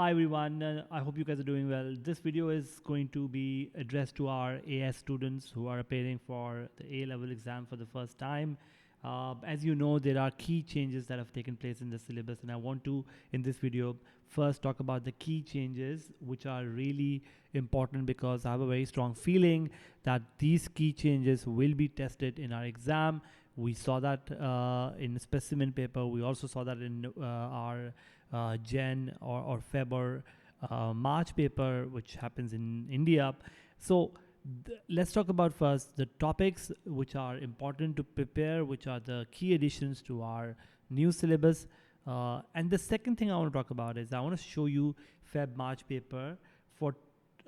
Hi everyone, I hope you guys are doing well. This video is going to be addressed to our AS students who are preparing for the A-level exam for the first time. As you know, there are key changes that have taken place in the syllabus, and I want to, in this video, first talk about the key changes which are really important because I have a very strong feeling that these key changes will be tested in our exam. We saw that in specimen paper. We also saw that in our Jan or Feb or March paper, which happens in India. So let's talk about first the topics which are important to prepare, which are the key additions to our new syllabus. And the second thing I want to talk about is I want to show you Feb March paper for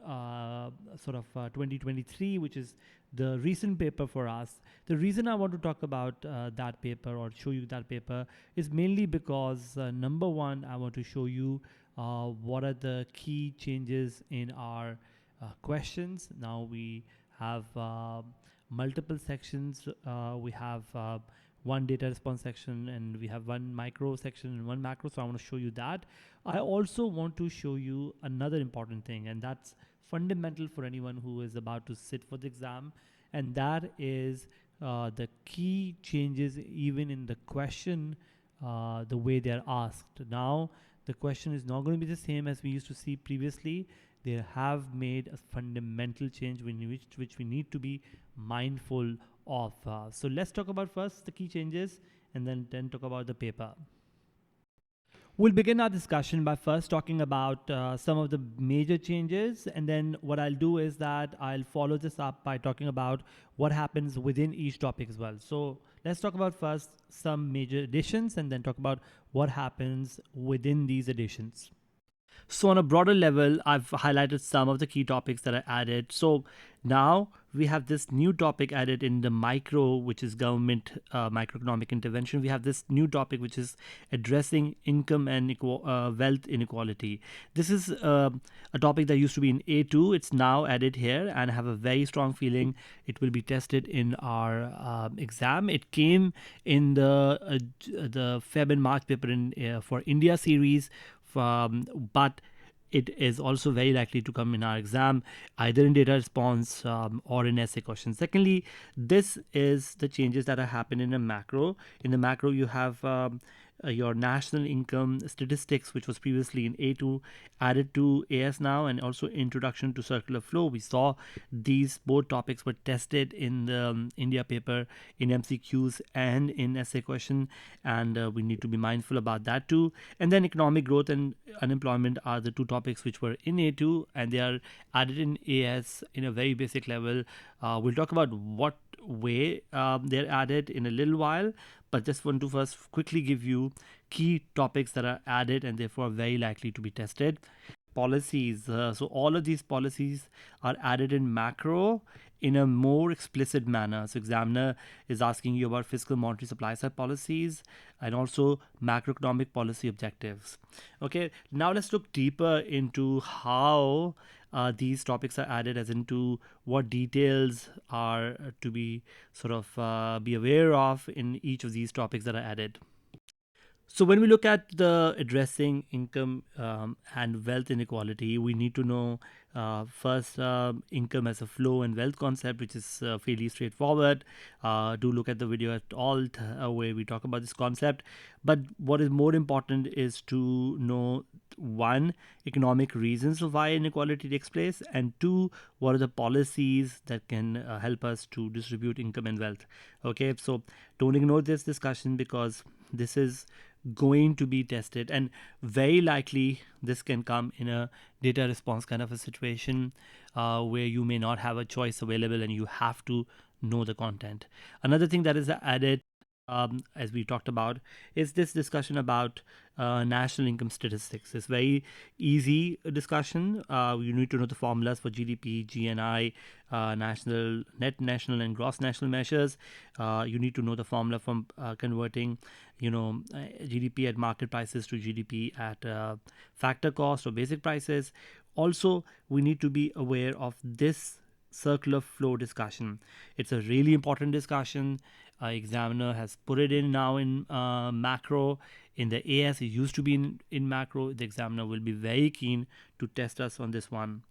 2023, which is the recent paper for us. The reason I want to talk about that paper or show you that paper is mainly because number one, I want to show you what are the key changes in our questions. Now we have multiple sections. We have one data response section, and we have one micro section and one macro. So I want to show you that. I also want to show you another important thing, and that's fundamental for anyone who is about to sit for the exam, and that is the key changes even in the question, the way they're asked. Now the question is not going to be the same as we used to see previously. They have made a fundamental change which we need to be mindful of. So let's talk about first the key changes and then talk about the paper. We'll begin our discussion by first talking about some of the major changes, and then what I'll do is that I'll follow this up by talking about what happens within each topic as well. So let's talk about first some major additions and then talk about what happens within these additions. So on a broader level, I've highlighted some of the key topics that I added. So now we have this new topic added in the micro, which is government microeconomic intervention. We have this new topic, which is addressing income and wealth inequality. This is a topic that used to be in A2. It's now added here, and I have a very strong feeling it will be tested in our exam. It came in the Feb and March paper for India series, but it is also very likely to come in our exam, either in data response or in essay questions. Secondly, this is the changes that have happened in a macro. In the macro, you have your national income statistics, which was previously in A2, added to AS now, and also introduction to circular flow. We saw these both topics were tested in the India paper in MCQs and in essay question, and we need to be mindful about that too. And then economic growth and unemployment are the two topics which were in A2, and they are added in AS in a very basic level. We'll talk about what way they're added in a little while, but just want to first quickly give you key topics that are added and therefore very likely to be tested. Policies. So all of these policies are added in macro in a more explicit manner. So examiner is asking you about fiscal, monetary, supply side policies and also macroeconomic policy objectives. Okay, now let's look deeper into how these topics are added, as into what details are to be sort of be aware of in each of these topics that are added. So when we look at the addressing income and wealth inequality, we need to know first income as a flow and wealth concept, which is fairly straightforward. Do look at the video at all where we talk about this concept. But what is more important is to know, one, economic reasons of why inequality takes place, and two, what are the policies that can help us to distribute income and wealth. Okay, so don't ignore this discussion because this is going to be tested, and very likely this can come in a data response kind of a situation where you may not have a choice available and you have to know the content. Another thing that is added, as we talked about, is this discussion about national income statistics. It's very easy discussion. You need to know the formulas for GDP, GNI, net national and gross national measures. You need to know the formula from converting, GDP at market prices to GDP at factor cost or basic prices. Also, we need to be aware of this circular flow discussion. It's a really important discussion. Examiner has put it in now in macro. In the AS, it used to be in macro. The examiner will be very keen to test us on this one.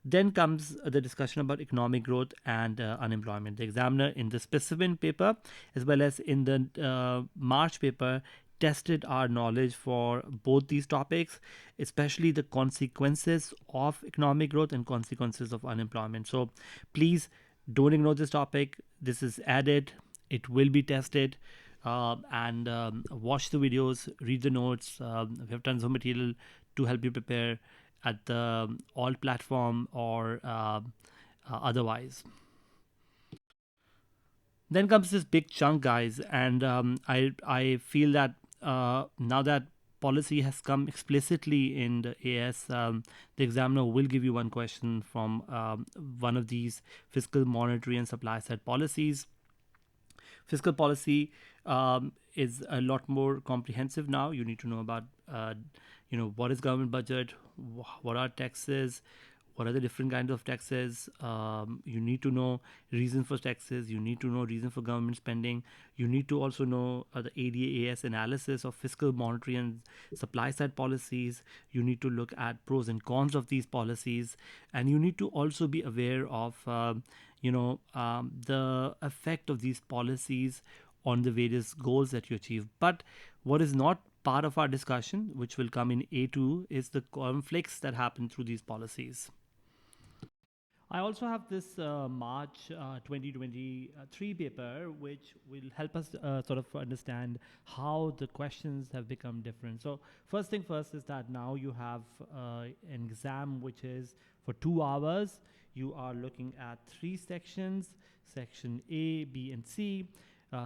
Then comes the discussion about economic growth and unemployment. The examiner in the specimen paper as well as in the March paper tested our knowledge for both these topics, especially the consequences of economic growth and consequences of unemployment. So please don't ignore this topic. This is added, it will be tested. And watch the videos, read the notes. We have tons of material to help you prepare at the all platform or otherwise. Then comes this big chunk, guys, and I feel that now that policy has come explicitly in the AS, the examiner will give you one question from one of these fiscal, monetary, and supply side policies. Fiscal policy is a lot more comprehensive now. You need to know about what is government budget, what are taxes, what are the different kinds of taxes. You need to know reason for taxes, you need to know reason for government spending, you need to also know the ADAS analysis of fiscal, monetary, and supply side policies. You need to look at pros and cons of these policies, and you need to also be aware of the effect of these policies on the various goals that you achieve. But what is not part of our discussion, which will come in A2, is the conflicts that happen through these policies. I also have this March 2023 paper, which will help us sort of understand how the questions have become different. So first thing first is that now you have an exam which is for 2 hours. You are looking at 3 sections, section A, B, and C.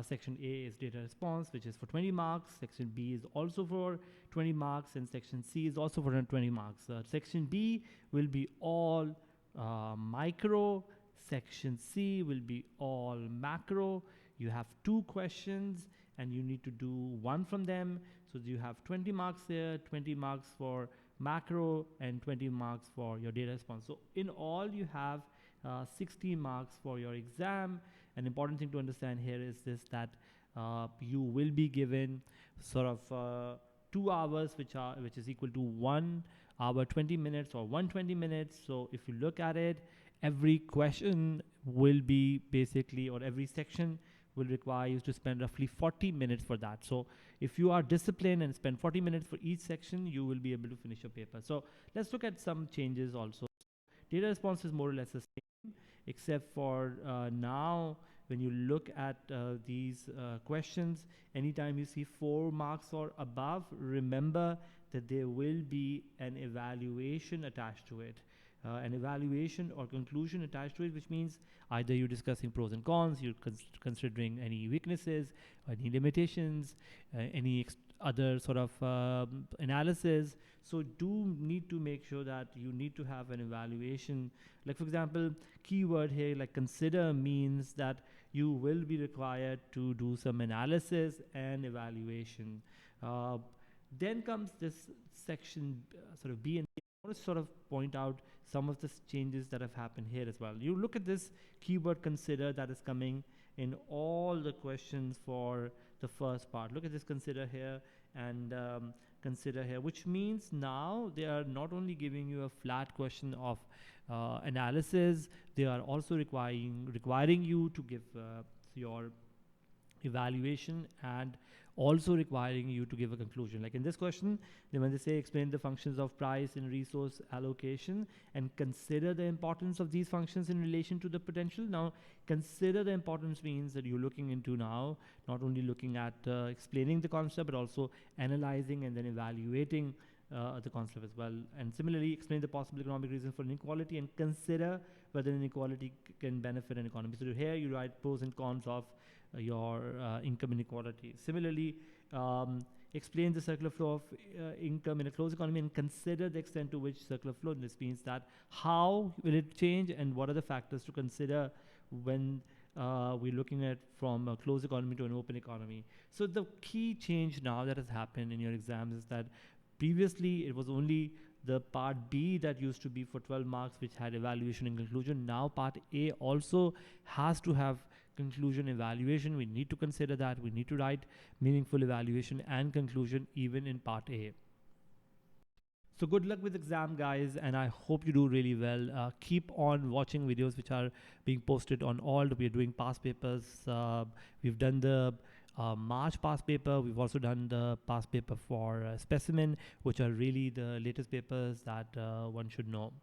Section A is data response, which is for 20 marks. Section B is also for 20 marks, and section C is also for 20 marks. Section B will be all micro. Section C will be all macro. You have 2 questions and you need to do 1 from them. So you have 20 marks there, 20 marks for macro and 20 marks for your data response. So in all you have 60 marks for your exam. An important thing to understand here is this, that you will be given sort of 2 hours which is equal to 1 hour 20 minutes or 120 minutes. So if you look at it, every question will be basically, or every section will require you to spend roughly 40 minutes for that. So if you are disciplined and spend 40 minutes for each section, you will be able to finish your paper. So let's look at some changes also. Data response is more or less the same, except for now when you look at these questions, anytime you see 4 marks or above, remember that there will be an evaluation attached to it. An evaluation or conclusion attached to it, which means either you're discussing pros and cons, you're considering any weaknesses, any limitations, any other sort of analysis. So do need to make sure that you need to have an evaluation. Like for example, keyword here like consider means that you will be required to do some analysis and evaluation. Then comes this section sort of B and C. I want to sort of point out some of the changes that have happened here as well. You look at this keyword consider that is coming in all the questions for the first part. Look at this consider here and consider here, which means now they are not only giving you a flat question of analysis, they are also requiring you to give your evaluation and also requiring you to give a conclusion. Like in this question, when they say explain the functions of price and resource allocation and consider the importance of these functions in relation to the potential. Now consider the importance means that you're looking into now not only looking at explaining the concept but also analyzing and then evaluating the concept as well. And similarly, explain the possible economic reason for inequality and consider whether inequality can benefit an economy. So here you write pros and cons of your income inequality. Similarly, explain the circular flow of income in a closed economy and consider the extent to which circular flow. This means that how will it change and what are the factors to consider when we're looking at from a closed economy to an open economy. So the key change now that has happened in your exams is that previously it was only the part B that used to be for 12 marks which had evaluation and conclusion. Now part A also has to have conclusion evaluation. We need to consider that. We need to write meaningful evaluation and conclusion even in part A. So good luck with exam, guys, and I hope you do really well. Keep on watching videos which are being posted on all. We're doing past papers. We've done the March past paper. We've also done the past paper for specimen, which are really the latest papers that one should know.